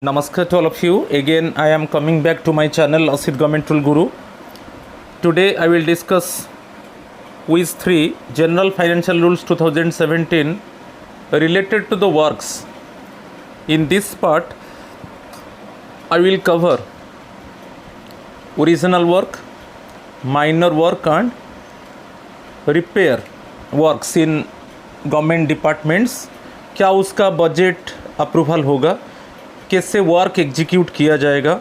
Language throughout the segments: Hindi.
Namaskar to all of you. Again, I am coming back to my channel Asit Government Tool Guru. Today, I will discuss Quiz 3 General Financial Rules 2017 related to the works. In this part, I will cover original work, minor work, and repair works in government departments. क्या उसका बजट अप्रूवल होगा, कैसे वर्क एग्जीक्यूट किया जाएगा,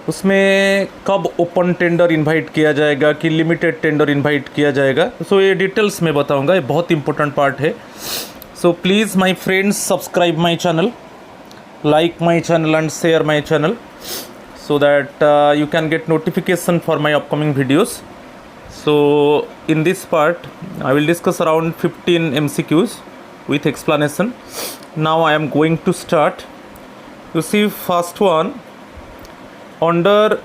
उसमें कब ओपन टेंडर इनवाइट किया जाएगा कि लिमिटेड टेंडर इनवाइट किया जाएगा। सो ये डिटेल्स में बताऊंगा, ये बहुत इंपॉर्टेंट पार्ट है। So please my friends subscribe my channel, like my channel and share my channel so that you can get notification for my upcoming videos. So in this part I will discuss around 15 MCQs with explanation. Now I am going to start. You see, first one, under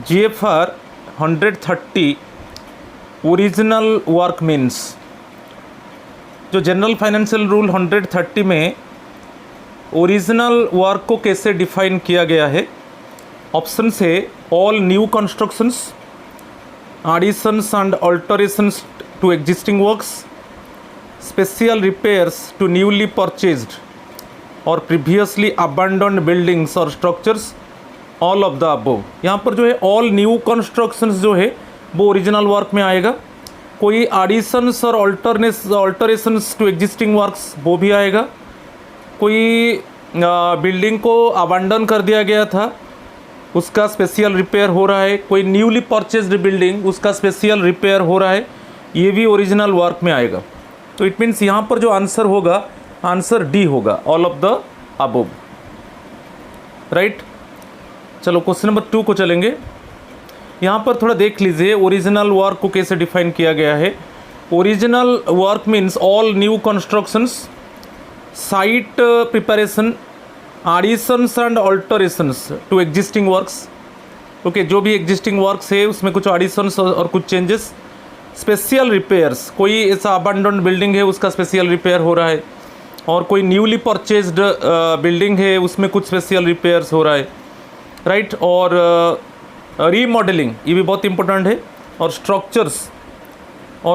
GFR 130 original work means, जो जनरल फाइनेंशियल रूल 130 में ओरिजिनल वर्क को कैसे डिफाइन किया गया है। ऑप्शन से all new constructions, additions and alterations to existing works, special repairs to newly purchased और प्रीवियसली अबैंडन्ड बिल्डिंग्स और structures, all of the above. यहाँ पर जो है ऑल न्यू कंस्ट्रक्शंस जो है वो ओरिजिनल वर्क में आएगा। कोई एडिशंस और अल्टरेशंस टू एग्जिस्टिंग वर्क्स वो भी आएगा। कोई बिल्डिंग को अबैंडन कर दिया गया था, उसका स्पेशल रिपेयर हो रहा है। कोई न्यूली परचेज्ड बिल्डिंग, उसका स्पेशल रिपेयर हो रहा है, ये भी ओरिजिनल वर्क में आएगा। तो इट मीन्स यहाँ पर जो आंसर होगा, आंसर डी होगा, all of the above, right. चलो क्वेश्चन नंबर 2 को चलेंगे। यहाँ पर थोड़ा देख लीजिए ओरिजिनल वर्क को कैसे डिफाइन किया गया है। Original work means all new constructions, site preparation, additions and alterations to existing works. Okay, जो भी एग्जिस्टिंग वर्क्स है उसमें कुछ एडिशंस और कुछ चेंजेस। स्पेशल रिपेयर्स, कोई ऐसा अबैंडन्ड बिल्डिंग है उसका स्पेशल रिपेयर हो रहा है, और कोई न्यूली परचेज्ड बिल्डिंग है उसमें कुछ स्पेशल रिपेयर्स हो रहा है, राइट। और रीमॉडलिंग, ये भी बहुत इंपॉर्टेंट है। और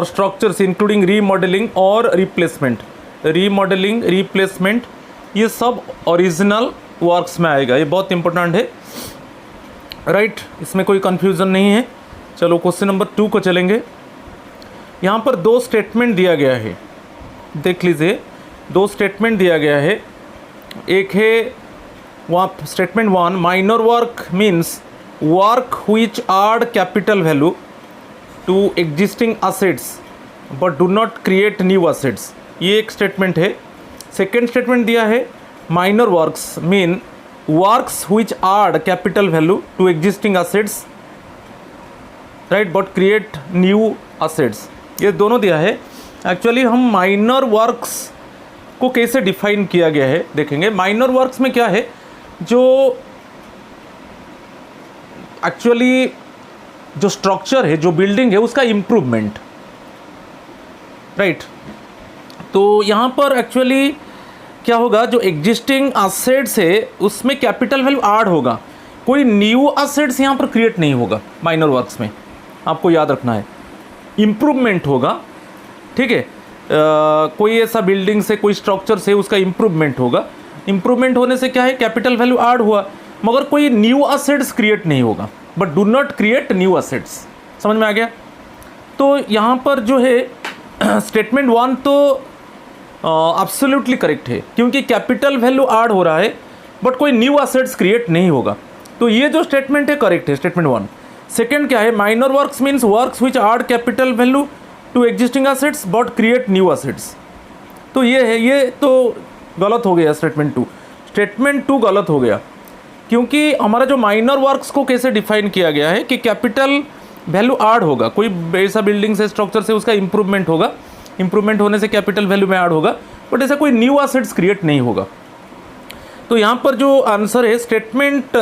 स्ट्रक्चर्स इंक्लूडिंग रीमॉडलिंग और रिप्लेसमेंट, रीमॉडलिंग, रिप्लेसमेंट, ये सब ओरिजिनल वर्क्स में आएगा। ये बहुत इंपॉर्टेंट है, राइट। इसमें कोई कंफ्यूजन नहीं है। चलो क्वेश्चन नंबर 2 को चलेंगे। यहाँ पर 2 स्टेटमेंट दिया गया है, देख लीजिए। 2 स्टेटमेंट दिया गया है। एक है वहाँ statement 1, minor work means work which add capital value to existing assets but do not create new assets, ये एक स्टेटमेंट है। सेकेंड स्टेटमेंट दिया है, minor works mean works which add capital value to existing assets, right, but create new assets, ये दोनों दिया है। एक्चुअली हम माइनर वर्क्स को कैसे डिफाइन किया गया है देखेंगे। माइनर वर्क्स में क्या है, जो एक्चुअली जो स्ट्रक्चर है, जो बिल्डिंग है, उसका इम्प्रूवमेंट, राइट। तो यहाँ पर एक्चुअली क्या होगा, जो एग्जिस्टिंग असेट्स है उसमें कैपिटल वैल्यू ऐड होगा, कोई न्यू असेट्स यहाँ पर क्रिएट नहीं होगा। माइनर वर्क्स में आपको याद रखना है, इम्प्रूवमेंट होगा, ठीक है। कोई ऐसा बिल्डिंग से, कोई स्ट्रक्चर से उसका इम्प्रूवमेंट होगा। इम्प्रूवमेंट होने से क्या है, कैपिटल वैल्यू ऐड हुआ, मगर कोई न्यू असेट्स क्रिएट नहीं होगा, but do not create new assets. समझ में आ गया। तो यहाँ पर जो है स्टेटमेंट 1 तो एब्सोल्युटली करेक्ट है, क्योंकि कैपिटल वैल्यू ऐड हो रहा है बट कोई न्यू असेट्स क्रिएट नहीं होगा। तो ये जो स्टेटमेंट है करेक्ट है, स्टेटमेंट 1। सेकेंड क्या है, minor works means works which add capital value to existing assets but create new assets. तो ये है, ये तो गलत हो गया स्टेटमेंट 2। स्टेटमेंट 2 गलत हो गया, क्योंकि हमारा जो माइनर वर्क्स को कैसे डिफाइन किया गया है कि कैपिटल वैल्यू ऐड होगा, कोई ऐसा बिल्डिंग से, स्ट्रक्चर से उसका इम्प्रूवमेंट होगा, इम्प्रूवमेंट होने से कैपिटल वैल्यू में ऐड होगा, बट ऐसा कोई न्यू असेट्स क्रिएट नहीं होगा। तो यहाँ पर जो आंसर है स्टेटमेंट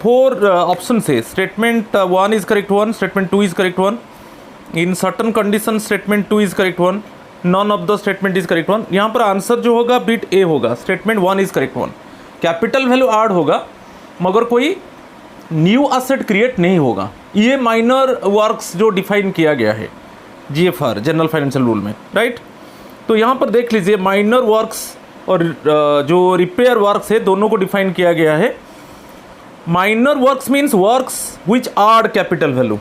4 ऑप्शन से, statement 1 is correct 1, statement 2 is correct 1, in certain condition statement 2 is correct 1, none of the statement is correct one. यहाँ पर आंसर जो होगा बिट ए होगा, statement 1 is correct one. Capital value add होगा मगर कोई न्यू असेट क्रिएट नहीं होगा। ये माइनर वर्क्स जो डिफाइन किया गया है जीएफआर जनरल फाइनेंशियल रूल में, राइट। तो यहाँ पर देख लीजिए माइनर वर्क्स और जो रिपेयर वर्क्स है दोनों को डिफाइन किया गया है। Minor works means works which are capital value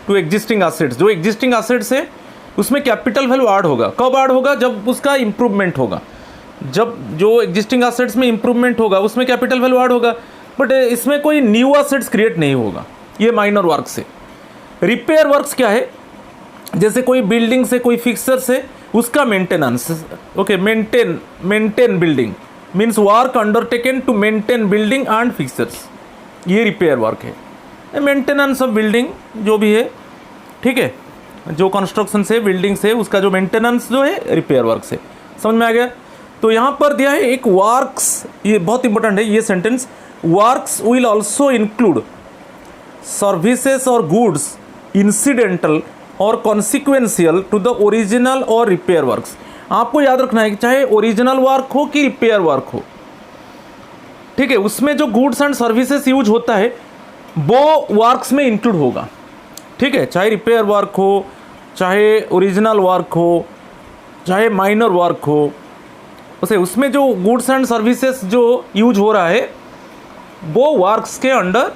to existing assets. जो एग्जिस्टिंग एसेट्स है उसमें कैपिटल वैल्यू ऐड होगा। कब ऐड होगा? जब उसका इंप्रूवमेंट होगा। जब जो एग्जिस्टिंग एसेट्स में इंप्रूवमेंट होगा उसमें कैपिटल वैल्यू ऐड होगा, बट इसमें कोई न्यू एसेट्स क्रिएट नहीं होगा। ये माइनर वर्क्स है। रिपेयर वर्क्स क्या है? जैसे कोई बिल्डिंग से कोई फिक्सर से उसका maintenance, okay, maintain building means work undertaken to maintain building and fixtures, ये रिपेयर वर्क है। मेंटेनेंस ऑफ बिल्डिंग जो भी है, ठीक है, जो कंस्ट्रक्शन से बिल्डिंग से उसका जो मेंटेनेंस जो है रिपेयर वर्क से। समझ में आ गया? तो यहाँ पर दिया है एक वर्क्स, ये बहुत इंपॉर्टेंट है ये sentence, works will also include services और गुड्स इंसिडेंटल और कॉन्सिक्वेंशियल टू द ओरिजिनल और रिपेयर वर्क्स। आपको याद रखना है कि चाहे ओरिजिनल वर्क हो कि रिपेयर वर्क हो, ठीक है, उसमें जो गुड्स एंड सर्विसेज यूज होता है वो वर्क्स में इंक्लूड होगा, ठीक है, चाहे रिपेयर वर्क हो, चाहे ओरिजिनल वर्क हो, चाहे माइनर वर्क हो, उसे उसमें जो गुड्स एंड सर्विसेज जो यूज हो रहा है वो वर्क्स के अंडर,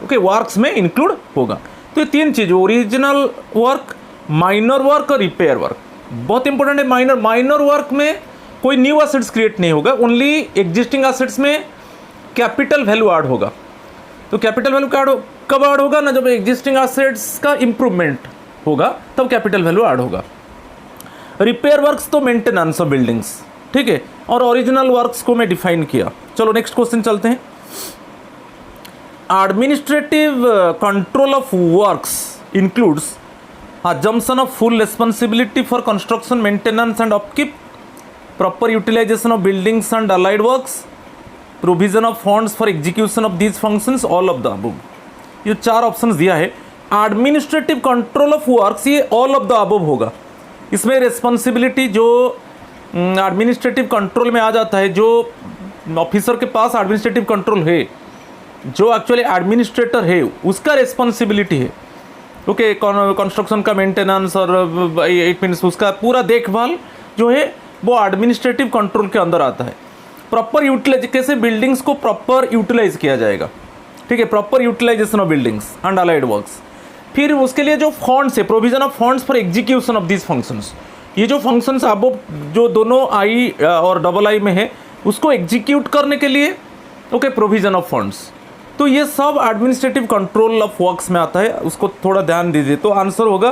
ओके, वर्क्स में इंक्लूड होगा। तो ये तीन चीज़, ओरिजिनल वर्क, माइनर वर्क और रिपेयर वर्क, बहुत इंपॉर्टेंट है। माइनर वर्क में कोई न्यू एसेट्स क्रिएट नहीं होगा, ओनली एग्जिस्टिंग एसेट्स में कैपिटल वैल्यू ऐड होगा। तो कैपिटल वैल्यू कब ऐड होगा ना? जब एग्जिस्टिंग एसेट्स का इंप्रूवमेंट होगा तब कैपिटल वैल्यू ऐड होगा। रिपेयर वर्क्स तो मेंटेनेंस ऑफ बिल्डिंग्स, ठीक है, और ओरिजिनल वर्क्स को मैं डिफाइन किया। चलो नेक्स्ट क्वेश्चन चलते हैं। Administrative control of works includes assumption of full responsibility for construction, maintenance and upkeep, proper utilization of buildings and allied works, provision of funds for execution of these functions, all of the above। ये चार ऑप्शंस दिया है। एडमिनिस्ट्रेटिव कंट्रोल ऑफ वर्क्स, ये ऑल ऑफ द अबव होगा। इसमें रिस्पॉन्सिबिलिटी जो एडमिनिस्ट्रेटिव कंट्रोल में आ जाता है, जो ऑफिसर के पास एडमिनिस्ट्रेटिव कंट्रोल है, जो एक्चुअली एडमिनिस्ट्रेटर है उसका रिस्पॉन्सिबिलिटी है, ओके, कंस्ट्रक्शन का मेंटेनेंस और इट मीन्स उसका पूरा देखभाल जो है वो एडमिनिस्ट्रेटिव कंट्रोल के अंदर आता है। प्रॉपर यूटिलाइज, कैसे बिल्डिंग्स को प्रॉपर यूटिलाइज किया जाएगा, ठीक है, proper utilisation of buildings and allied works. फिर उसके लिए जो फंड्स है, provision of funds for execution of this functions, ये जो फंक्शंस अब जो दोनों आई और डबल आई में है उसको एग्जीक्यूट करने के लिए, ओके, प्रोविजन ऑफ फंड्स। तो ये सब एडमिनिस्ट्रेटिव कंट्रोल ऑफ वर्क्स में आता है, उसको थोड़ा ध्यान दीजिए। तो आंसर होगा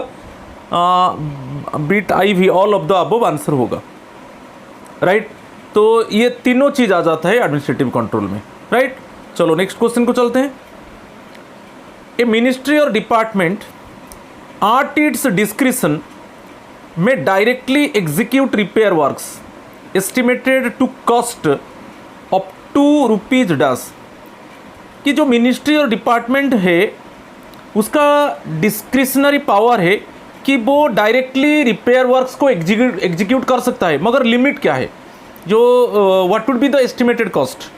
बिट आई भी, all of the above answer होगा, राइट। तो ये तीनों चीज़ आ जाता है एडमिनिस्ट्रेटिव कंट्रोल में, राइट। चलो नेक्स्ट क्वेश्चन को चलते हैं। ए मिनिस्ट्री और डिपार्टमेंट एट इट्स डिस्क्रिशन में directly execute repair works estimated to cost up to rupees dash, कि जो मिनिस्ट्री और डिपार्टमेंट है उसका डिस्क्रिशनरी पावर है कि वो डायरेक्टली रिपेयर वर्क्स को एग्जीक्यूट कर सकता है, मगर लिमिट क्या है? जो what would be the estimated cost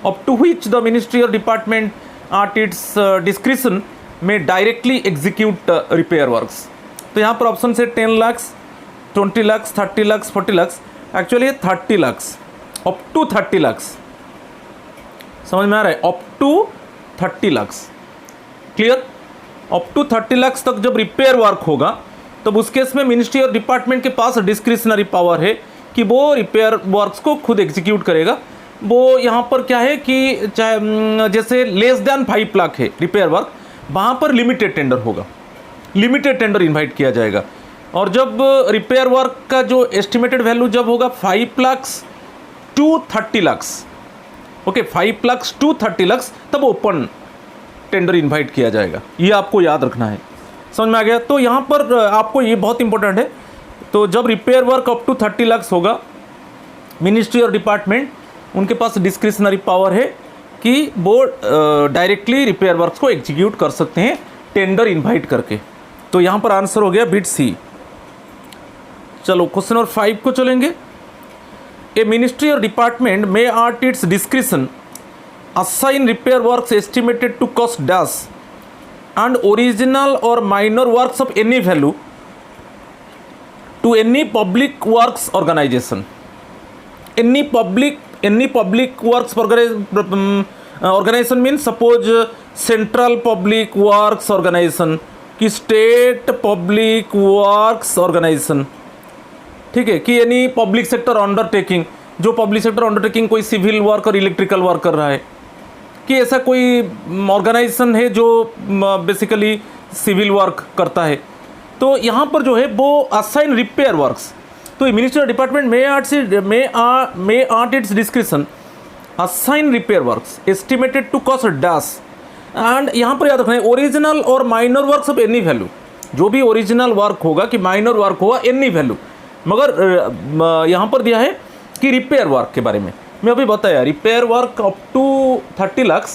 up to which the ministry और डिपार्टमेंट एट इट्स डिस्क्रिशन में डायरेक्टली एग्जीक्यूट रिपेयर वर्क्स। तो यहाँ पर ऑप्शन है 10 lakh, 20 lakh, 30 lakh, 40 lakh. Actually 30 lakh, up to 30 lakh, समझ में आ रहा है? Up to 30 lakh, clear? Up to 30 lakh तक जब रिपेयर वर्क होगा तब उस केस में मिनिस्ट्री और डिपार्टमेंट के पास डिस्क्रिशनरी पावर है कि वो रिपेयर वर्क्स को खुद एग्जीक्यूट करेगा। वो यहाँ पर क्या है कि चाहे जैसे लेस देन 5 लाख है रिपेयर वर्क, वहाँ पर लिमिटेड टेंडर होगा, लिमिटेड टेंडर इन्वाइट किया जाएगा। और जब रिपेयर वर्क का जो एस्टिमेटेड वैल्यू जब होगा 5 lakh to 30 lakh, okay, 5 lakh to 30 lakh, तब ओपन टेंडर इन्वाइट किया जाएगा। ये आपको याद रखना है, समझ में आ गया? तो यहाँ पर आपको ये बहुत इंपॉर्टेंट है। तो जब repair work up to 30 lakh होगा, मिनिस्ट्री और डिपार्टमेंट उनके पास डिस्क्रिशनरी पावर है कि वो डायरेक्टली रिपेयर वर्क्स को एग्जीक्यूट कर सकते हैं टेंडर इन्वाइट करके। तो यहाँ पर आंसर हो गया बिट सी। चलो क्वेश्चन नंबर 5 को चलेंगे। ए मिनिस्ट्री और department may at its discretion assign repair works estimated to cost dash and original or minor works of any value to any public works organization. Any public works organization means suppose central public works organization कि स्टेट पब्लिक वर्क्स ऑर्गेनाइजेशन, ठीक है, कि यानी पब्लिक सेक्टर अंडरटेकिंग, जो पब्लिक सेक्टर अंडरटेकिंग कोई सिविल वर्क और इलेक्ट्रिकल वर्क कर रहा है, कि ऐसा कोई ऑर्गेनाइजेशन है जो बेसिकली सिविल वर्क करता है, तो यहाँ पर जो है वो असाइन रिपेयर वर्क्स, तो ministry department may at its description assign repair works estimated to cost dash and यहाँ पर याद रखना है ओरिजिनल और minor works of any value, जो भी ओरिजिनल वर्क होगा कि माइनर वर्क होगा एनी वैल्यू, मगर यहाँ पर दिया है कि रिपेयर वर्क के बारे में मैं अभी बताया, repair work up to 30 lakh,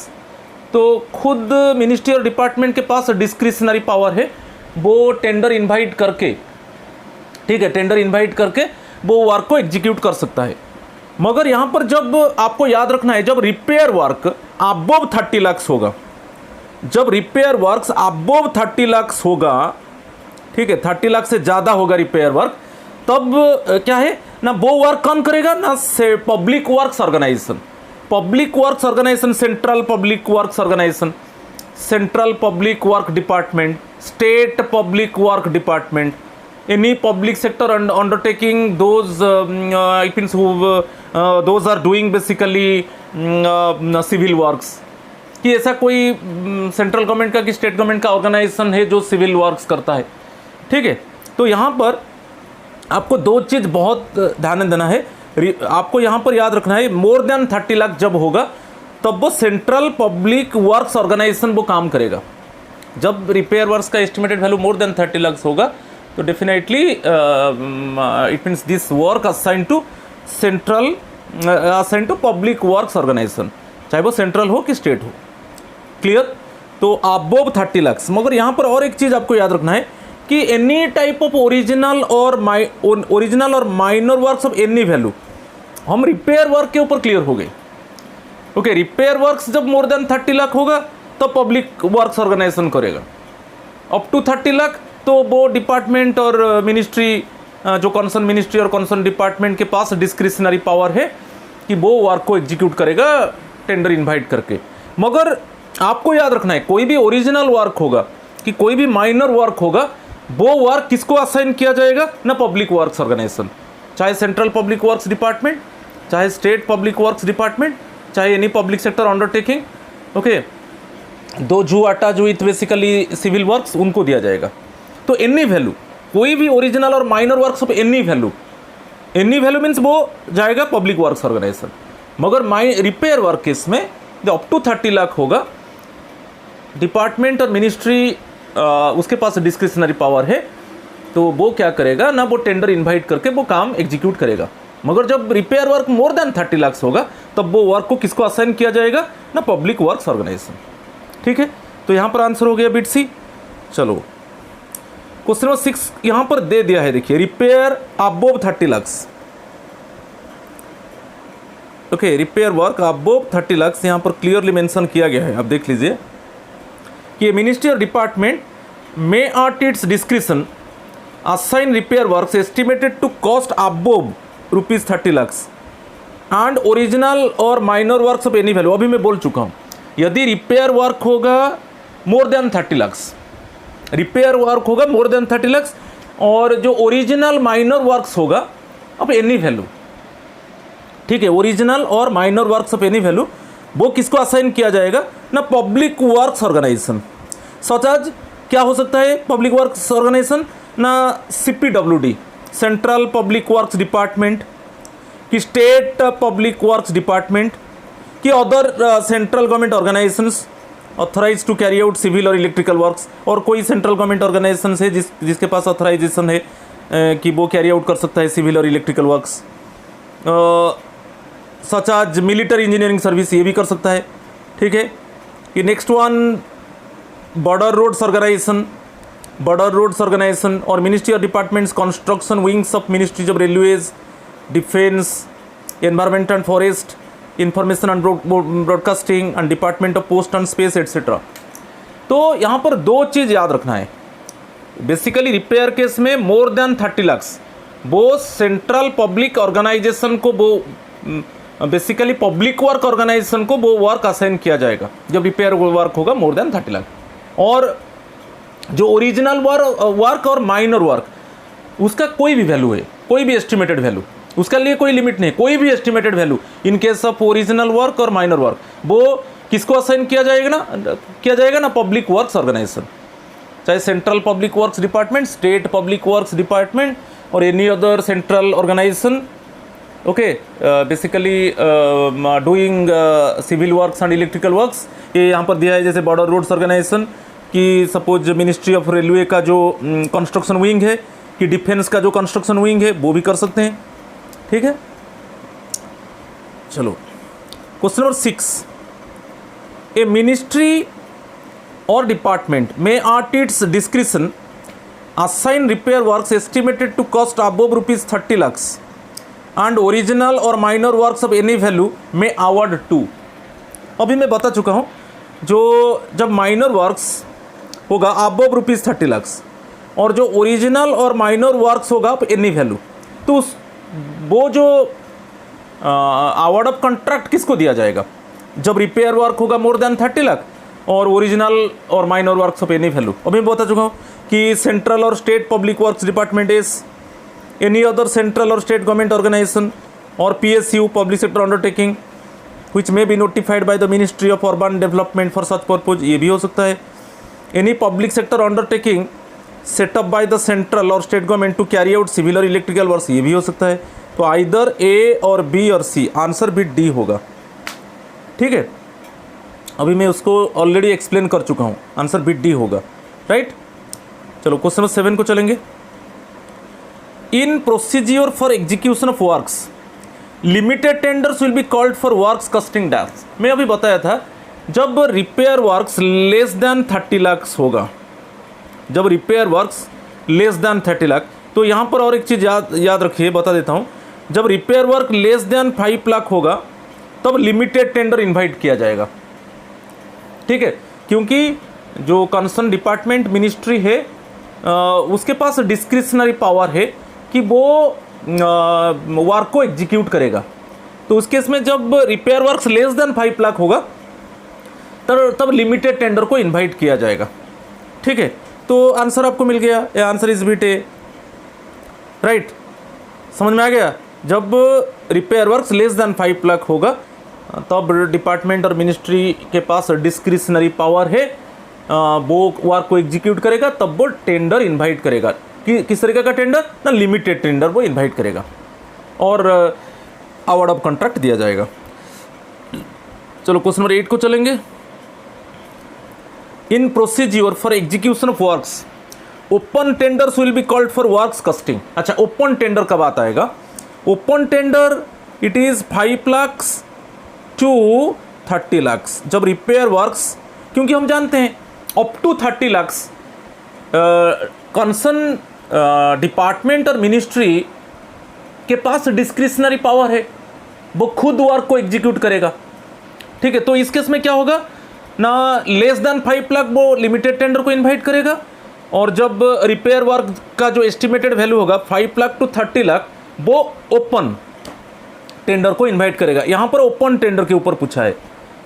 तो खुद मिनिस्ट्री और डिपार्टमेंट के पास डिस्क्रिशनरी पावर है, वो टेंडर इनवाइट करके, ठीक है, टेंडर इनवाइट करके वो वर्क को एग्जीक्यूट कर सकता है। मगर यहाँ पर जब आपको याद रखना है, जब रिपेयर वर्क अबव 30 लाख होगा, जब रिपेयर वर्क्स अबव 30 लाख होगा, ठीक है, 30 लाख से ज़्यादा होगा रिपेयर वर्क, तब क्या है ना, वो वर्क कौन करेगा ना, से public works organisation, public works organisation, central public works organisation, central public work department, state public work department, any public sector undertaking those it means those are doing basically civil works, कि ऐसा कोई सेंट्रल गवर्नमेंट का कि स्टेट गवर्नमेंट का ऑर्गेनाइजेशन है जो सिविल वर्क्स करता है, ठीक है। तो यहाँ पर आपको दो चीज़ बहुत ध्यान देना है, आपको यहाँ पर याद रखना है, मोर देन 30 लाख जब होगा तब वो सेंट्रल पब्लिक वर्क्स ऑर्गेनाइजेशन वो काम करेगा। जब रिपेयर वर्क्स का estimated value more than 30 lakh होगा तो definitely it means this work assign to central, assign to public works organisation, चाहे वो सेंट्रल हो कि स्टेट हो, क्लियर। तो अबव 30 लाख, मगर यहाँ पर और एक चीज़ आपको याद रखना है कि एनी टाइप ऑफ ओरिजिनल और minor works of any value, हम रिपेयर वर्क के ऊपर क्लियर हो गए, ओके। रिपेयर वर्क्स जब मोर देन 30 लाख होगा तो पब्लिक वर्क्स ऑर्गेनाइजेशन करेगा, अप टू 30 लाख तो वो डिपार्टमेंट और मिनिस्ट्री, जो कंसर्न मिनिस्ट्री और कंसर्न डिपार्टमेंट के पास डिस्क्रिशनरी पावर है कि वो वर्क को एग्जीक्यूट करेगा टेंडर इनवाइट करके। मगर आपको याद रखना है, कोई भी ओरिजिनल वर्क होगा कि कोई भी माइनर वर्क होगा, वो वर्क किसको असाइन किया जाएगा ना, पब्लिक वर्क्स ऑर्गेनाइजेशन, चाहे सेंट्रल पब्लिक वर्क्स डिपार्टमेंट, चाहे स्टेट पब्लिक वर्क्स डिपार्टमेंट, चाहे any public sector undertaking, okay, those who attach with basically civil works, उनको दिया जाएगा। तो एनी वैल्यू, कोई भी ओरिजिनल और minor works of any value, any value means वो जाएगा पब्लिक वर्क्स ऑर्गेनाइजेशन। मगर रिपेयर वर्क केस में जो अप टू 30 लाख होगा, डिपार्टमेंट और मिनिस्ट्री उसके पास डिस्क्रिशनरी पावर है, तो वो क्या करेगा ना, वो टेंडर इनवाइट करके वो काम एग्जीक्यूट करेगा। मगर जब repair work more than 30 lakh होगा तब वो वर्क को किसको असाइन किया जाएगा ना, पब्लिक वर्क्स ऑर्गेनाइजेशन, ठीक है। तो यहाँ पर आंसर हो गया बिट सी। चलो क्वेश्चन नंबर 6 यहाँ पर दे दिया है, देखिए, repair above 30 lakh, okay, repair work above 30 lakh यहाँ पर क्लियरली मेंशन किया गया है, आप देख लीजिए कि मिनिस्ट्री और department may at its description assign repair works estimated to cost above ₹30 lakh and original और minor works of any value. अभी मैं बोल चुका हूँ, यदि रिपेयर वर्क होगा more than 30 lakh, repair work होगा मोर देन 30 लाख, और जो ओरिजिनल माइनर वर्क्स होगा ऑफ एनी वैल्यू, ठीक है, ओरिजिनल और minor works of any value, वो किसको असाइन किया जाएगा ना, पब्लिक वर्क्स ऑर्गेनाइजेशन। सच आज क्या हो सकता है पब्लिक वर्क्स ऑर्गेनाइजेशन ना, CPWD, central public works department, कि स्टेट पब्लिक वर्क्स डिपार्टमेंट, कि other central government organisations authorise to carry out civil और इलेक्ट्रिकल वर्क्स, और कोई सेंट्रल गवर्नमेंट ऑर्गेनाइजेशन है जिसके पास ऑथराइजेशन है कि वो कैरी आउट कर सकता है सिविल और इलेक्ट्रिकल वर्क्स, सच आज मिलिट्री इंजीनियरिंग सर्विस, ये भी कर सकता है, ठीक है। कि next one border roads organisation, border roads organisation और मिनिस्ट्री और departments construction wings of ministries of railways, defence, environment and forest, information and broadcasting and department of post and space etcetera. तो यहाँ पर दो चीज़ याद रखना है। बेसिकली रिपेयर केस में मोर देन 30 लाख वो सेंट्रल पब्लिक ऑर्गेनाइजेशन को वो बेसिकली पब्लिक वर्क ऑर्गेनाइजेशन को वो वर्क असाइन किया जाएगा जब रिपेयर वर्क होगा मोर देन 30 लाख। और जो ओरिजिनल वर्क और माइनर वर्क उसका कोई भी वैल्यू है, कोई भी एस्टिमेटेड वैल्यू, उसका लिए कोई लिमिट नहीं, कोई भी estimated value in case of original work और माइनर वर्क वो किसको असाइन किया जाएगा ना पब्लिक वर्क्स ऑर्गेनाइजेशन, चाहे central public works department, state public works department और any other central organisation. Okay, basically doing civil works and electrical works, ये यहाँ पर दिया है। जैसे बॉर्डर रोड्स ऑर्गेनाइजेशन कि सपोज मिनिस्ट्री ऑफ रेलवे का जो कंस्ट्रक्शन विंग है कि डिफेंस का जो कंस्ट्रक्शन विंग है वो भी कर सकते हैं। ठीक है, चलो question number 6, A ministry or department may at its discretion assign repair works estimated to cost above rupees 30 lakhs and original or minor works of any value may award to। अभी मैं बता चुका हूँ जो जब माइनर वर्क्स होगा above rupees 30 lakhs और जो ओरिजिनल और माइनर वर्क्स होगा एनी वैल्यू, तो वो जो अवार्ड ऑफ कॉन्ट्रैक्ट किसको दिया जाएगा जब रिपेयर वर्क होगा मोर देन 30 लाख और ओरिजिनल और minor works of any value. अभी मैं बता चुका हूँ कि सेंट्रल और state public works department is any other central और स्टेट गवर्नमेंट ऑर्गेनाइजेशन और PSU public sector undertaking which may be notified by the ministry of urban development for such purpose, ये भी हो सकता है। Any public sector undertaking set up by the central और state government to carry out civil और इलेक्ट्रिकल वर्क्स, ये भी हो सकता है। तो आइदर A और B और C, आंसर भी D होगा। ठीक है, अभी मैं उसको ऑलरेडी एक्सप्लेन कर चुका हूँ, आंसर बी D होगा। राइट, चलो क्वेश्चन नंबर 7 को चलेंगे। In procedure for execution of works limited tenders will be called for works costing dash. मैं अभी बताया था जब repair works less than 30 lakh होगा, जब repair works less than 30 lakh, तो यहाँ पर और एक चीज़ याद रखिए, बता देता हूँ। जब repair work less than 5 lakh होगा तब लिमिटेड टेंडर इन्वाइट किया जाएगा। ठीक है, क्योंकि जो कंसर्न डिपार्टमेंट मिनिस्ट्री है उसके पास डिस्क्रिशनरी पावर है कि वो वर्क को एग्जीक्यूट करेगा। तो उस केस में जब repair works less than 5 lakh होगा तब लिमिटेड टेंडर को इन्वाइट किया जाएगा। ठीक है, तो आंसर आपको मिल गया, ये answer is bit A. Right, समझ में आ गया। जब repair works less than 5 lakh होगा तब डिपार्टमेंट और मिनिस्ट्री के पास डिस्क्रिशनरी पावर है, वो वर्क को एग्जीक्यूट करेगा, तब वो टेंडर इनवाइट करेगा। किस तरीके का टेंडर ना, लिमिटेड टेंडर वो इनवाइट करेगा और अवार्ड ऑफ कॉन्ट्रैक्ट दिया जाएगा। चलो क्वेश्चन नंबर 8 को चलेंगे। In procedure for execution of works open tenders will be called for works costing. अच्छा, ओपन टेंडर कब आता है? Open tender it is 5 lakh to 30 lakh. जब रिपेयर वर्क्स, क्योंकि हम जानते हैं up to 30 lakh concern department और मिनिस्ट्री के पास डिस्क्रिशनरी पावर है, वो खुद वर्क को एग्जीक्यूट करेगा। ठीक है, तो इस केस में क्या होगा ना, लेस देन 5 लाख वो लिमिटेड टेंडर को इनवाइट करेगा और जब रिपेयर वर्क का जो एस्टिमेटेड वैल्यू होगा 5 लाख टू 30 लाख वो ओपन टेंडर को इनवाइट करेगा। यहाँ पर ओपन टेंडर के ऊपर पूछा है,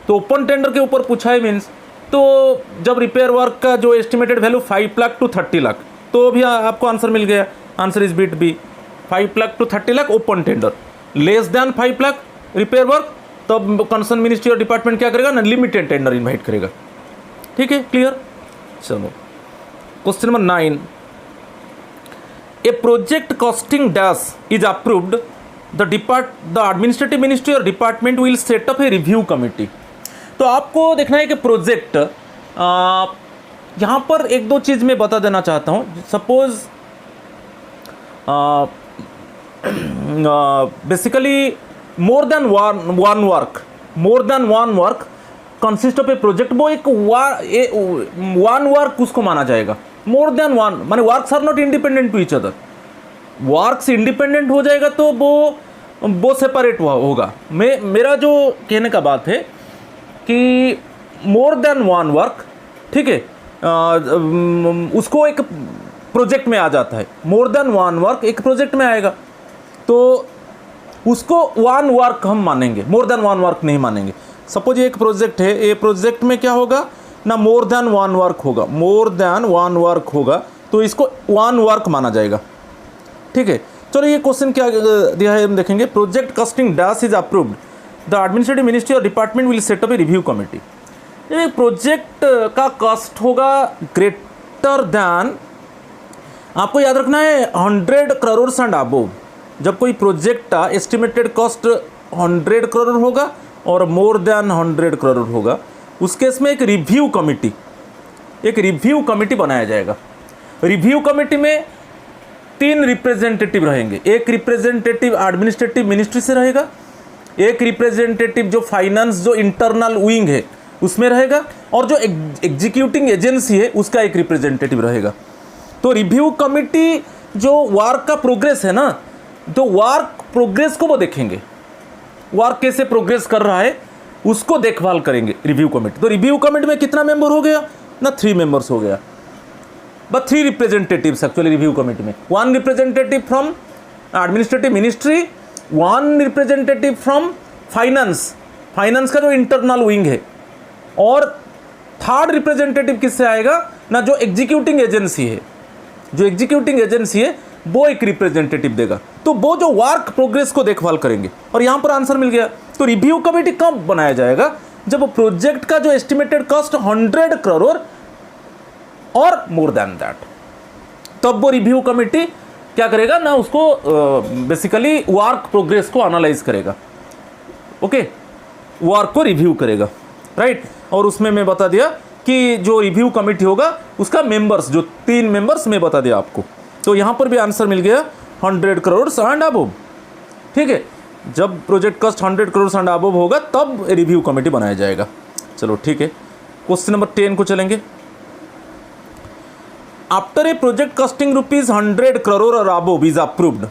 तो ओपन टेंडर के ऊपर पूछा है मीन्स, तो जब रिपेयर वर्क का जो estimated value 5 lakh to 30 lakh, तो भी आपको आंसर मिल गया। Answer is bit B, 5 lakh to 30 lakh open tender, less than 5 lakh repair work, तब कंसर्न मिनिस्ट्री और डिपार्टमेंट क्या करेगा ना, लिमिटेड टेंडर इनवाइट करेगा। ठीक है, क्लियर। चलो question number 9, a project costing dash is approved, the administrative ministry और department will set up a review committee. तो आपको देखना है कि प्रोजेक्ट, यहाँ पर एक दो चीज़ मैं बता देना चाहता हूँ। Suppose basically more than one work consist of a project, वो एक वन वर्क उसको माना जाएगा। मोर देन वन माने works are not independent to each other. Works independent हो जाएगा तो वो सेपरेट होगा। मेरा जो कहने का बात है कि मोर देन वन वर्क, ठीक है, उसको एक प्रोजेक्ट में आ जाता है। मोर देन वन वर्क एक प्रोजेक्ट में आएगा तो उसको वन वर्क हम मानेंगे, मोर देन वन वर्क नहीं मानेंगे। सपोज ये एक प्रोजेक्ट है, ये प्रोजेक्ट में क्या होगा ना, मोर देन वन वर्क होगा, मोर देन वन वर्क होगा तो इसको वन वर्क माना जाएगा, ठीक है। चलो ये क्वेश्चन क्या दिया है हम देखेंगे। Project costing dash is approved, the administrative ministry और department will set up a review committee. ये प्रोजेक्ट का कॉस्ट होगा ग्रेटर देन, आपको याद रखना है 100 करोड़ एंड अबव। जब कोई प्रोजेक्ट का एस्टिमेटेड कॉस्ट 100 करोड़ होगा और मोर देन 100 करोड़ होगा, उस केस में एक रिव्यू कमिटी बनाया जाएगा। रिव्यू कमिटी में 3 रिप्रेजेंटेटिव रहेंगे। एक रिप्रेजेंटेटिव एडमिनिस्ट्रेटिव मिनिस्ट्री से रहेगा, एक रिप्रेजेंटेटिव जो फाइनेंस जो इंटरनल विंग है उसमें रहेगा, और जो एग्जीक्यूटिंग एजेंसी है उसका एक रिप्रेजेंटेटिव रहेगा। तो रिव्यू कमिटी जो वर्क का प्रोग्रेस है ना, तो वर्क प्रोग्रेस को वो देखेंगे, वर्क कैसे प्रोग्रेस कर रहा है उसको देखभाल करेंगे रिव्यू कमेटी। तो रिव्यू कमेटी में कितना मेंबर हो गया ना, 3 मेंबर्स हो गया, but 3 representatives actually review committee में। 1 representative from administrative ministry, 1 representative from finance का जो इंटरनल विंग है, और 3rd रिप्रेजेंटेटिव किससे आएगा ना, जो एग्जीक्यूटिंग एजेंसी है, वो एक रिप्रेजेंटेटिव देगा। तो वो जो वर्क प्रोग्रेस को देखभाल करेंगे। और यहां पर आंसर मिल गया। तो रिव्यू कमेटी कब बनाया जाएगा, जब प्रोजेक्ट का जो एस्टिमेटेड कॉस्ट 100 करोड़ और मोर देन दैट, तब वो रिव्यू कमेटी क्या करेगा ना, उसको बेसिकली वर्क प्रोग्रेस को एनालाइज करेगा, ओके, वर्क को रिव्यू करेगा, राइट। और उसमें मैं बता दिया कि जो रिव्यू कमेटी होगा उसका मेंबर्स, जो 3 मेंबर्स मैं बता दिया आपको। तो यहाँ पर भी आंसर मिल गया 100 करोड़ एंड अबव, ठीक है। जब project cost 100 crore and above होगा तब रिव्यू कमेटी बनाया जाएगा। चलो ठीक है, क्वेश्चन नंबर 10 को चलेंगे। After a project costing ₹100 crore और above is approved,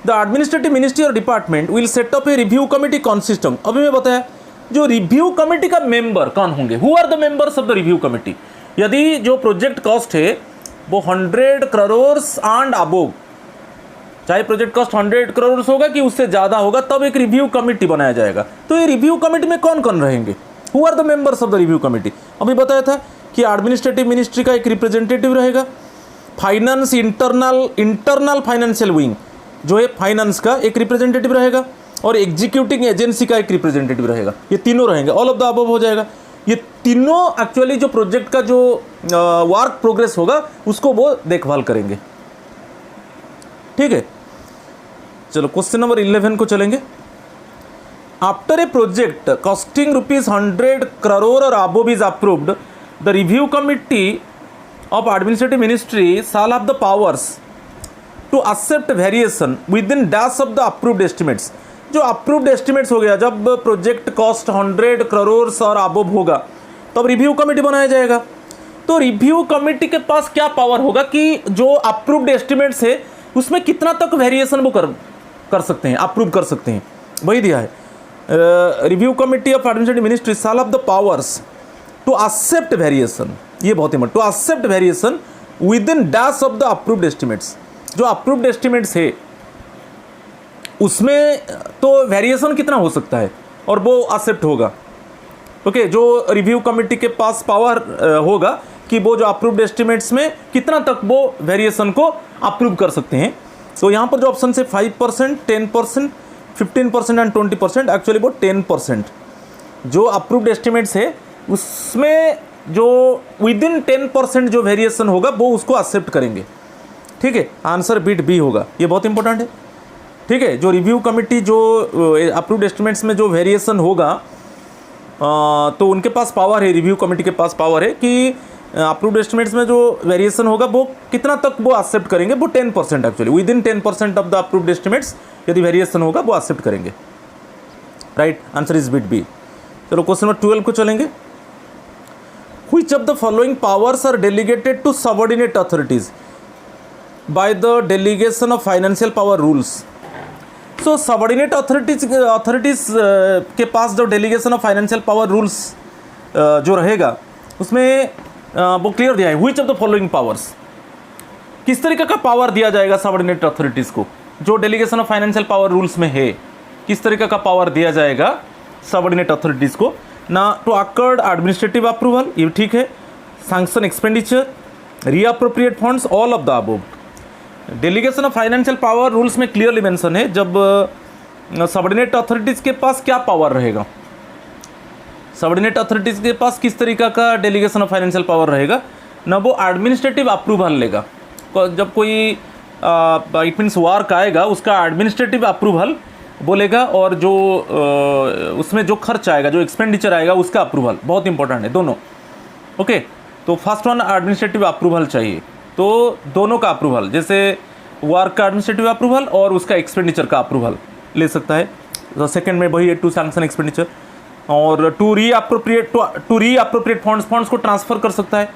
the administrative ministry और department will set up a review committee consisting. अभी मैं बताया जो रिव्यू कमेटी का मेंबर कौन होंगे, who are the members of the review committee. यदि जो प्रोजेक्ट कॉस्ट है वो 100 करोड़ एंड अबव, चाहे प्रोजेक्ट कॉस्ट 100 करोड़ होगा कि उससे ज़्यादा होगा, तब एक रिव्यू कमेटी बनाया जाएगा। तो ये रिव्यू कमेटी में कौन कौन रहेंगे, who are the members of the review committee. अभी बताया था कि एडमिनिस्ट्रेटिव मिनिस्ट्री का एक रिप्रेजेंटेटिव रहेगा, फाइनेंस इंटरनल फाइनेंशियल विंग जो है फाइनेंस का एक रिप्रेजेंटेटिव रहेगा, और एग्जीक्यूटिंग एजेंसी का एक रिप्रेजेंटेटिव रहेगा। ये तीनों रहेंगे, ऑल ऑफ द अबव हो जाएगा। ये तीनों एक्चुअली जो प्रोजेक्ट का जो वर्क प्रोग्रेस होगा उसको वो देखभाल करेंगे, ठीक है। चलो क्वेश्चन नंबर 11 को चलेंगे। After a project costing ₹100 crore और above is approved, the review committee of administrative ministry shall have the powers to accept variation within dash of the approved estimates। जो अप्रूव्ड एस्टिमेट्स हो गया, जब प्रोजेक्ट कॉस्ट 100 करोड़ और अबव होगा तब रिव्यू कमेटी बनाया जाएगा। तो रिव्यू कमेटी के पास क्या पावर होगा कि जो अप्रूव्ड एस्टिमेट्स है उसमें कितना तक वेरिएशन वो कर सकते हैं, अप्रूव कर सकते हैं, वही दिया है। Review committee of administrative ministry shall have the powers to accept variation, ये बहुत important, to accept variation within dash of the approved estimates. जो अप्रूव्ड एस्टिमेट्स है उसमें तो वेरिएशन कितना हो सकता है और वो एक्सेप्ट होगा, ओके। जो रिव्यू कमेटी के पास पावर होगा कि वो जो अप्रूव्ड एस्टिमेट्स में कितना तक वो वेरिएशन को अप्रूव कर सकते हैं। तो यहाँ पर जो ऑप्शन से 5%, 10%, 15% एंड 20%, एक्चुअली वो 10% जो अप्रूव्ड एस्टिमेट्स है उसमें जो विद इन 10% जो वेरिएशन होगा वो उसको एक्सेप्ट करेंगे, ठीक है। आंसर बिट बी होगा, ये बहुत इंपॉर्टेंट है, ठीक है। जो रिव्यू कमेटी जो अप्रूव्ड एस्टिमेट्स में जो वेरिएशन होगा तो उनके पास पावर है, रिव्यू कमेटी के पास पावर है कि अप्रूव्ड एस्टिमेट्स में जो वेरिएशन होगा वो कितना तक वो एक्सेप्ट करेंगे, वो 10% actually within 10% of the approved estimates यदि वेरिएशन होगा वो एक्सेप्ट करेंगे, right. Answer is bit B. चलो क्वेश्चन नंबर 12 को चलेंगे। Which of the following powers are delegated to subordinate authorities by the delegation of financial power rules. So subordinate authorities के पास जो delegation of financial power rules जो रहेगा उसमें वो क्लियर दिया है, which of the following powers, किस तरीके का पावर दिया जाएगा सबऑर्डिनेट अथॉरिटीज़ को जो delegation of financial power rules में है, किस तरीके का पावर दिया जाएगा सबऑर्डिनेट अथॉरिटीज़ को ना। टू अकॉर्ड एडमिनिस्ट्रेटिव अप्रूवल, ये ठीक है, sanction expenditure, reappropriate funds, all of the above. Delegation of financial power rules में क्लियरली मेंशन है जब सबऑर्डिनेट अथॉरिटीज़ के पास क्या पावर रहेगा, सबऑर्डिनेट अथॉरिटीज़ के पास किस तरीका का डेलीगेशन ऑफ फाइनेंशियल पावर रहेगा ना, वो एडमिनिस्ट्रेटिव अप्रूवल लेगा। जब कोई इट मीन्स वार्क आएगा उसका एडमिनिस्ट्रेटिव अप्रूवल बोलेगा और जो उसमें जो खर्च आएगा, जो एक्सपेंडिचर आएगा उसका अप्रूवल, बहुत इंपॉर्टेंट है दोनों। ओके, तो फर्स्ट वन एडमिनिस्ट्रेटिव अप्रूवल चाहिए, तो दोनों का अप्रूवल, जैसे वार्क का एडमिनिस्ट्रेटिव अप्रूवल और उसका एक्सपेंडिचर का अप्रूवल ले सकता है। तो सेकंड में वही है टू सैंक्शन एक्सपेंडिचर, और टू रीअप्रोप्रिएट फंड्स को ट्रांसफ़र कर सकता है,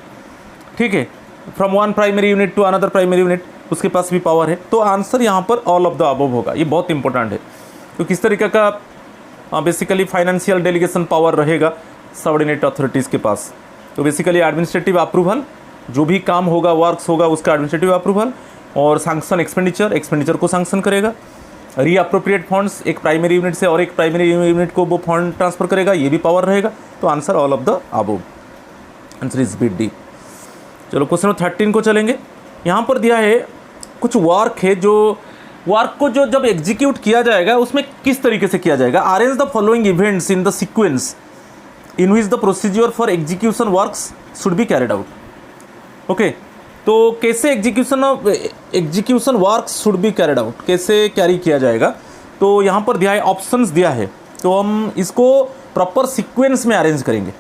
ठीक है, from one primary unit to another primary unit, उसके पास भी पावर है। तो आंसर यहाँ पर ऑल ऑफ द अबव होगा। ये बहुत इंपॉर्टेंट है, तो किस तरीके का बेसिकली फाइनेंशियल डेलीगेशन पावर रहेगा सबऑर्डिनेट अथॉरिटीज़ के पास। तो बेसिकली एडमिनिस्ट्रेटिव अप्रूवल, जो भी काम होगा, वर्क्स होगा, उसका एडमिनिस्ट्रेटिव अप्रूवल, और सैंक्शन एक्सपेंडिचर को सैंक्शन करेगा। रीअप्रोप्रिएट फंड्स, एक प्राइमरी यूनिट से और एक प्राइमरी यूनिट को वो फंड ट्रांसफ़र करेगा, ये भी पावर रहेगा। तो answer all of the above, answer is bit D. चलो क्वेश्चन नंबर 13 को चलेंगे। यहाँ पर दिया है कुछ वर्क है, जो वर्क को जो जब एग्जीक्यूट किया जाएगा उसमें किस तरीके से किया जाएगा। Arrange the following events in the sequence in which the procedure for execution works should be carried out. Okay, तो कैसे execution works should be carried out, कैसे कैरी किया जाएगा। तो यहाँ पर दिया है, ऑप्शंस दिया है, तो हम इसको प्रॉपर सीक्वेंस में अरेंज करेंगे।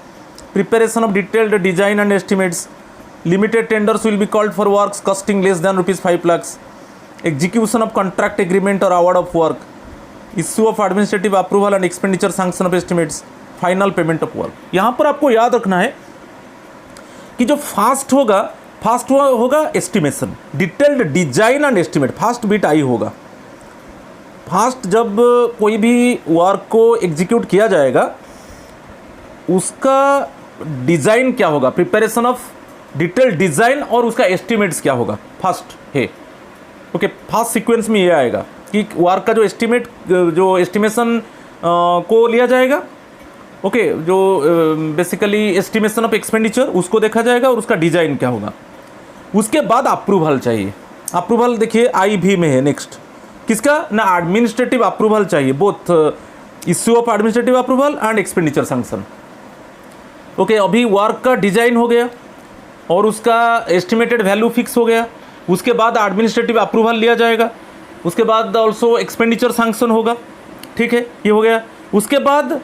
Preparation of detailed design and estimates, limited tenders will be called for works costing less than ₹5 lakhs, execution of contract agreement or award of work, issue of administrative approval and expenditure sanction of estimates, final payment of work। यहाँ पर आपको याद रखना है कि जो फास्ट होगा estimation, detailed design and estimate, fast bit I होगा। फास्ट जब कोई भी वर्क को एग्जीक्यूट किया जाएगा उसका डिज़ाइन क्या होगा, प्रिपरेशन ऑफ डिटेल डिज़ाइन और उसका एस्टिमेट्स क्या होगा, फर्स्ट है। ओके, फास्ट सीक्वेंस में ये आएगा कि वर्क का जो एस्टिमेशन को लिया जाएगा, ओके, जो बेसिकली एस्टिमेशन ऑफ एक्सपेंडिचर उसको देखा जाएगा और उसका डिज़ाइन क्या होगा। उसके बाद अप्रूवल चाहिए। अप्रूवल देखिए आई भी में है नेक्स्ट, किसका ना, एडमिनिस्ट्रेटिव अप्रूवल चाहिए, both issue of administrative approval and expenditure sanction. Okay, अभी वर्क का डिज़ाइन हो गया और उसका एस्टिमेटेड वैल्यू फिक्स हो गया, उसके बाद एडमिनिस्ट्रेटिव अप्रूवल लिया जाएगा, उसके बाद ऑल्सो एक्सपेंडिचर सैंक्शन होगा, ठीक है, ये हो गया। उसके बाद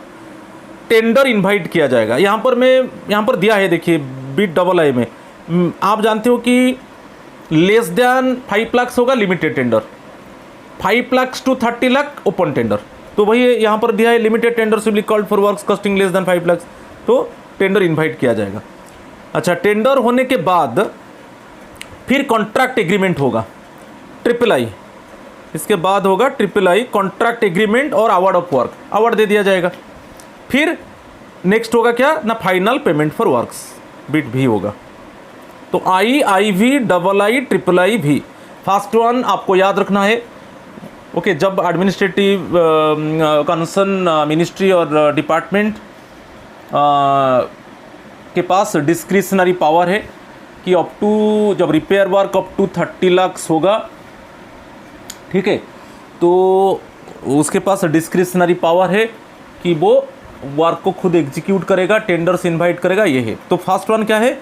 टेंडर इनवाइट किया जाएगा। यहाँ पर दिया है, देखिए बिट डबल आई में, आप जानते हो कि लेस देन 5 लाख होगा limited tender, 5 lakh to 30 lakh open tender. तो वही यहाँ पर दिया है, limited tender will be called for works costing less than 5 lakh, तो टेंडर इनवाइट किया जाएगा। अच्छा, टेंडर होने के बाद फिर कॉन्ट्रैक्ट एग्रीमेंट होगा, III, इसके बाद होगा III, कॉन्ट्रैक्ट एग्रीमेंट और अवार्ड ऑफ वर्क, अवार्ड दे दिया जाएगा। फिर नेक्स्ट होगा क्या ना, final payment for works, bid भी होगा। तो IV, III, भी। फर्स्ट वन आपको याद रखना है। ओके, जब एडमिनिस्ट्रेटिव कंसर्न मिनिस्ट्री और डिपार्टमेंट के पास डिस्क्रिशनरी पावर है कि अप टू, जब repair work up to 30 lakh होगा, ठीक है, तो उसके पास डिस्क्रिशनरी पावर है कि वो वर्क को खुद एग्जीक्यूट करेगा, टेंडर्स इनवाइट करेगा, ये है। तो फर्स्ट वन क्या है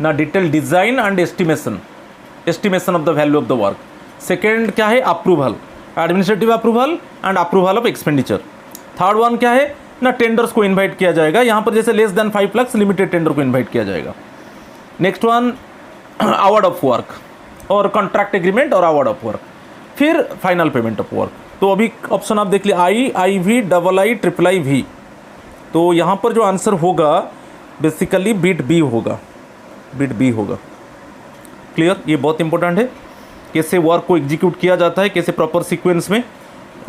ना, detail design and estimation of the value of the work. Second क्या है, approval, administrative approval and approval of expenditure. Third one क्या है ना, टेंडर्स को इनवाइट किया जाएगा, यहाँ पर जैसे less than 5 lakh limited tender को इनवाइट किया जाएगा। Next one award of work और कॉन्ट्रैक्ट एग्रीमेंट और अवार्ड ऑफ वर्क, फिर फाइनल पेमेंट ऑफ वर्क। तो अभी ऑप्शन आप देख लिए, IV, III, भी। तो यहाँ पर जो आंसर होगा बेसिकली बिट बी होगा, बिट बी होगा। क्लियर? ये बहुत इंपॉर्टेंट है, कैसे वर्क को एग्जीक्यूट किया जाता है, कैसे प्रॉपर सीक्वेंस में,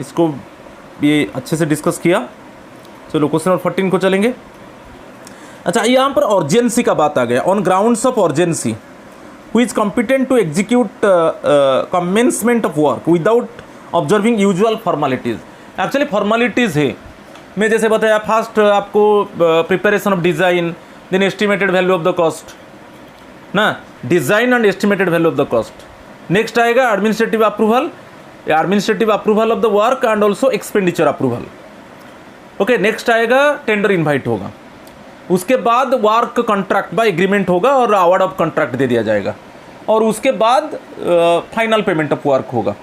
इसको ये अच्छे से डिस्कस किया। चलो क्वेश्चन नंबर 14 को चलेंगे। अच्छा, यहाँ पर अर्जेंसी का बात आ गया। On grounds of urgency who is competent to execute commencement of work without observing usual formalities. Actually formalities है, मैं जैसे बताया फर्स्ट आपको preparation of design, then estimated value of the cost ना, design and estimated value of the cost. Next आएगा administrative approval, administrative approval of the work and also expenditure approval. Okay, next आएगा टेंडर इन्वाइट होगा। उसके बाद वर्क कॉन्ट्रैक्ट बाय एग्रीमेंट होगा और अवार्ड ऑफ कॉन्ट्रैक्ट दे दिया जाएगा, और उसके बाद फाइनल पेमेंट ऑफ वर्क होगा।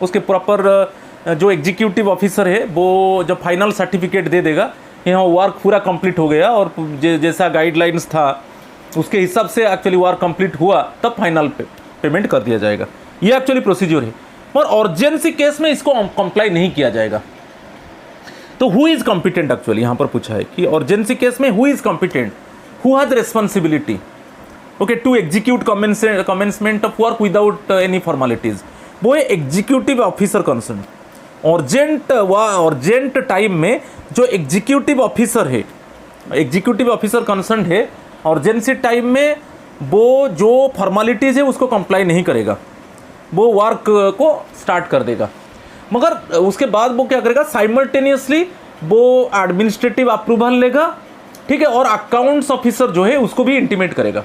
उसके प्रॉपर जो एग्जीक्यूटिव ऑफिसर है वो जब फाइनल सर्टिफिकेट दे देगा यहाँ वर्क पूरा कंप्लीट हो गया और जैसा गाइडलाइंस था उसके हिसाब से एक्चुअली वर्क कंप्लीट हुआ, तब फाइनल पेमेंट कर दिया जाएगा। ये एक्चुअली प्रोसीजर है। और अर्जेंसी केस में इसको कंप्लाई नहीं किया जाएगा। तो हु इज कॉम्पिटेंट, एक्चुअली यहाँ पर पूछा है कि अर्जेंसी केस में who is competent, who has responsibility okay to execute commencement of work without any formalities. वो है executive officer concern. Urgent time में जो एग्जीक्यूटिव ऑफिसर है, एग्जीक्यूटिव ऑफिसर कंसर्न है, अर्जेंसी टाइम में वो जो फॉर्मेलिटीज़ है उसको कंप्लाई नहीं करेगा, वो वर्क को स्टार्ट कर देगा। मगर उसके बाद वो क्या करेगा, साइमल्टेनियसली वो एडमिनिस्ट्रेटिव अप्रूवल लेगा, ठीक है, और अकाउंट्स ऑफिसर जो है उसको भी इंटीमेट करेगा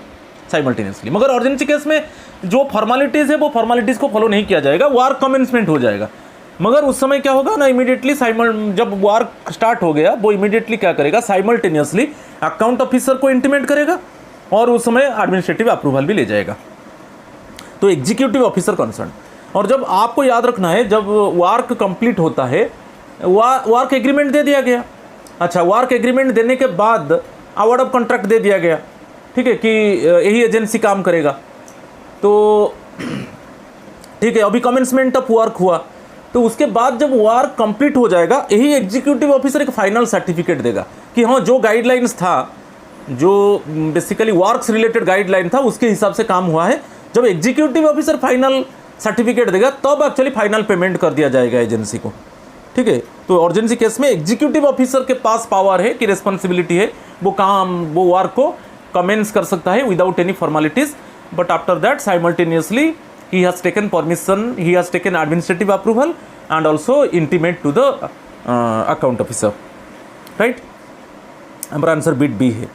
साइमल्टेनियसली। मगर अर्जेंसी केस में जो फॉर्मेलिटीज़ है वो फॉर्मेलिटीज़ को फॉलो नहीं किया जाएगा, वर्क कमेंसमेंट हो जाएगा। मगर उस समय क्या होगा ना, इमीडिएटली जब वर्क स्टार्ट हो गया वो इमीडिएटली क्या करेगा, साइमल्टेनियसली अकाउंट ऑफिसर को इंटीमेट करेगा और उस समय एडमिनिस्ट्रेटिव अप्रूवल भी ले जाएगा। तो एग्जीक्यूटिव ऑफिसर कंसर्न। और जब आपको याद रखना है, जब वर्क कंप्लीट होता है, वर्क एग्रीमेंट दे दिया गया। अच्छा, वर्क एग्रीमेंट देने के बाद अवार्ड ऑफ कॉन्ट्रैक्ट दे दिया गया, ठीक है, कि यही एजेंसी काम करेगा। तो ठीक है, अभी कमेंसमेंट ऑफ वर्क हुआ, तो उसके बाद जब वर्क कंप्लीट हो जाएगा, यही एग्जीक्यूटिव ऑफिसर एक फाइनल सर्टिफिकेट देगा कि हाँ, जो गाइडलाइंस था, जो बेसिकली वर्क्स रिलेटेड गाइडलाइन था, उसके हिसाब से काम हुआ है। जब एग्जीक्यूटिव ऑफिसर फाइनल सर्टिफिकेट देगा तब एक्चुअली फाइनल पेमेंट कर दिया जाएगा एजेंसी को, ठीक है। तो अर्जेंसी केस में एग्जीक्यूटिव ऑफिसर के पास पावर है कि रिस्पॉन्सिबिलिटी है, वो वर्क को कमेंस कर सकता है without any formalities, but after that simultaneously he has taken permission, he has taken administrative approval and also intimate to the account officer, right? हमारा आंसर बिट बी है।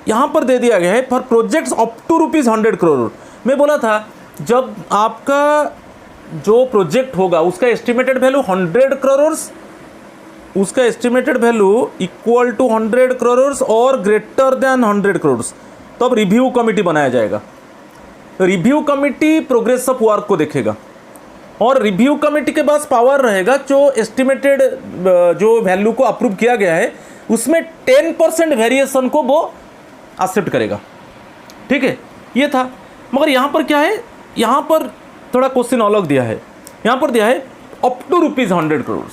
यहाँ पर दे दिया गया है for projects up to ₹100 crore. मैं बोला था जब आपका जो प्रोजेक्ट होगा उसका एस्टिमेटेड वैल्यू 100 करोड़, उसका estimated value equal to 100 crore और ग्रेटर देन 100 करोड़, तो अब रिव्यू कमिटी बनाया जाएगा। Review committee progress of work को देखेगा और रिव्यू कमिटी के पास पावर रहेगा जो एस्टिमेटेड जो वैल्यू को अप्रूव किया गया है उसमें 10% वेरिएशन को वो एक्सेप्ट करेगा, ठीक है, ये था। मगर यहाँ पर क्या है, यहाँ पर थोड़ा क्वेश्चन अलग दिया है। यहाँ पर दिया है up to ₹100 crore.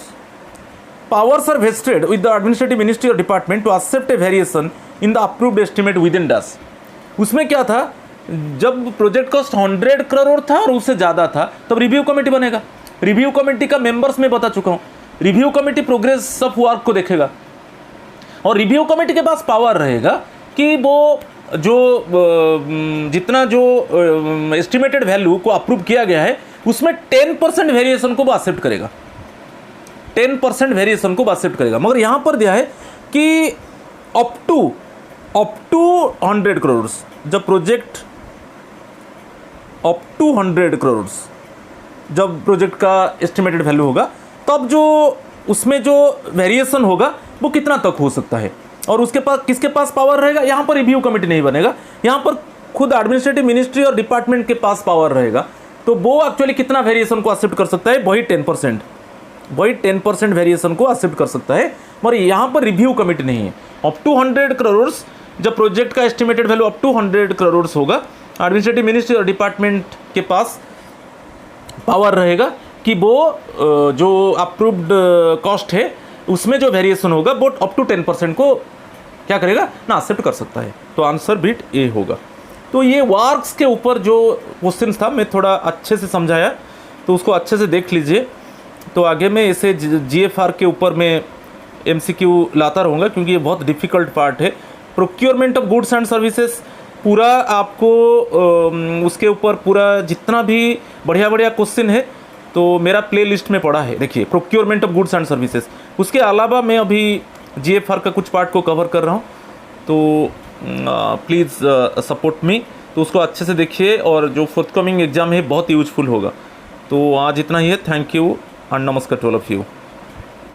Powers are vested with the administrative ministry और department to accept a variation in the approved estimate within dash. उसमें क्या था, जब प्रोजेक्ट कॉस्ट 100 करोड़ था और उससे ज़्यादा था तब रिव्यू कमेटी बनेगा। रिव्यू कमेटी का मेंबर्स मैं बता चुका हूँ। Review committee progress of work को देखेगा और रिव्यू कमेटी के पास पावर रहेगा कि वो जो जितना जो एस्टिमेटेड वैल्यू को अप्रूव किया गया है उसमें 10% वेरिएशन को वो एक्सेप्ट करेगा, 10% वेरिएशन को वो एक्सेप्ट करेगा। मगर यहाँ पर दिया है कि अप टू 100 करोड़, जब प्रोजेक्ट अप टू 100 करोड़ जब प्रोजेक्ट का एस्टिमेटेड वैल्यू होगा तब जो उसमें जो वेरिएशन होगा वो कितना तक हो सकता है और उसके पास किसके पास पावर रहेगा। यहाँ पर रिव्यू कमेटी नहीं बनेगा, यहाँ पर खुद एडमिनिस्ट्रेटिव मिनिस्ट्री और डिपार्टमेंट के पास पावर रहेगा। तो वो एक्चुअली कितना वेरिएशन को एक्सेप्ट कर सकता है, वही 10% वेरिएशन को एक्सेप्ट कर सकता है। मगर यहाँ पर रिव्यू कमेटी नहीं है। अप टू 100 करोड़ जब प्रोजेक्ट का estimated value up to 100 crore होगा, एडमिनिस्ट्रेटिव मिनिस्ट्री और डिपार्टमेंट के पास पावर रहेगा कि वो जो अप्रूव्ड कॉस्ट है उसमें जो वेरिएशन होगा वो अप टू 10% को क्या करेगा ना, एक्सेप्ट कर सकता है। तो आंसर बिट ए होगा। तो ये वार्क्स के ऊपर जो क्वेश्चन था मैं थोड़ा अच्छे से समझाया, तो उसको अच्छे से देख लीजिए। तो आगे मैं इसे GFR के ऊपर मैं MCQ लाता रहूँगा, क्योंकि ये बहुत डिफ़िकल्ट पार्ट है। Procurement of goods and services पूरा आपको उसके ऊपर पूरा जितना भी बढ़िया बढ़िया क्वेश्चन है तो मेरा प्ले लिस्ट में पड़ा है। देखिए procurement of goods and services, उसके अलावा मैं अभी GFR का कुछ पार्ट को कवर कर रहा हूँ। तो प्लीज़ सपोर्ट मी, तो उसको अच्छे से देखिए और जो फोर्थकमिंग एग्ज़ाम है बहुत यूजफुल होगा। तो आज इतना ही है। थैंक यू एंड नमस्कार टू ऑल ऑफ यू।